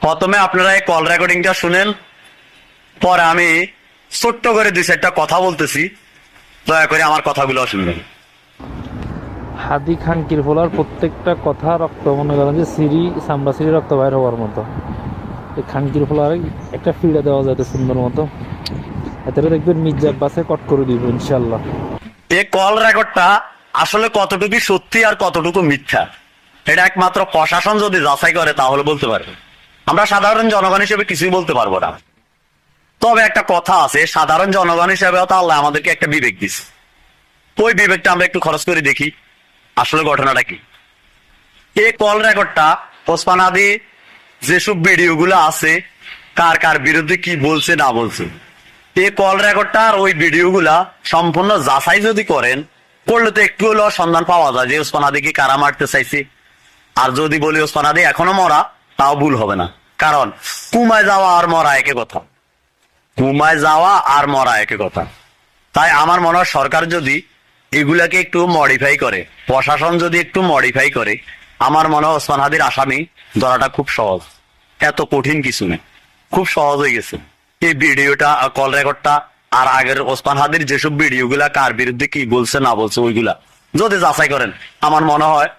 প্রথমে আপনারা এই কল রেকর্ডিংটা শুনেন, পরে আমি ছোট্ট করে দুই চারটা কথা বলতেছি, দয়া করে আমার কথাগুলো শুনবেন। হাদি খানকির ফোলার প্রত্যেকটা কথা রক্ত, মনে করেন যে সিঁড়ি চামড়া সিঁড়ি রক্ত বাইর হওয়ার মতো। এই খানকির ফোলার একটা ফিড়ে দেওয়া যায় সুন্দর মতো, এতে দেখবেন মির্জা আব্বাসে কট করে দিব ইনশাল্লাহ। এই কল রেকর্ডটা আসলে কতটুকু সত্যি আর কতটুকু মিথ্যা, এটা একমাত্র প্রশাসন যদি যাচাই করে তাহলে বলতে পারবে। আমরা সাধারণ জনগণ হিসেবে কিছুই বলতে পারবো না। তবে একটা কথা আছে, সাধারণ জনগণ হিসেবে তো আল্লাহ আমাদেরকে একটা বিবেক দিচ্ছে, ওই বিবেকটা আমরা একটু খরচ করে দেখি আসলে ঘটনাটা কি। এই কল রেকর্ডটা ওসমান হাদি যেসব ভিডিওগুলো আছে, কার কার বিরুদ্ধে কি বলছে না বলছে, এই কল রেকর্ডটা আর ওই ভিডিওগুলা সম্পূর্ণ যাচাই যদি করেন, করলে তো একটু হলেও সন্ধান পাওয়া যায় যে ওসমান হাদিকে কারা মারতে চাইছে। আর যদি বলি ওসমান হাদি এখনো মরা, তাও ভুল হবে না, কারণ কুমায় যাওয়া আর মরা একে কথা, কুমায় যাওয়া আর মরা একে কথা। তাই আমার মনে হয় সরকার যদি এগুলাকে একটু মডিফাই করে, প্রশাসন যদি একটু মডিফাই করে, আমার মনে হয় ওসমান হাদির আসামি ধরাটা খুব সহজ, এত কঠিন কিছু নেই, খুব সহজ হয়ে গেছে। এই ভিডিওটা, কল রেকর্ডটা আর আগের ওসমান হাদির যেসব ভিডিওগুলা কার বিরুদ্ধে কি বলছে না বলছে ওইগুলা যদি যাচাই করেন, আমার মনে হয়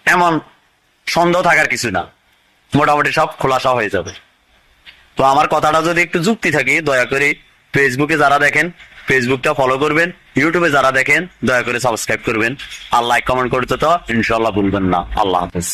এমন সন্দেহ থাকার কিছু না, মোটামুটি সব খোলাসা হয়ে যাবে। তো আমার কথাটা যদি একটু যুক্তি থাকে, দয়া করে ফেসবুকে যারা দেখেন ফেসবুকটা ফলো করবেন, ইউটিউবে যারা দেখেন দয়া করে সাবস্ক্রাইব করবেন, আর লাইক কমেন্ট করতে তো ইনশাল্লাহ ভুলবেন না। আল্লাহ হাফেজ।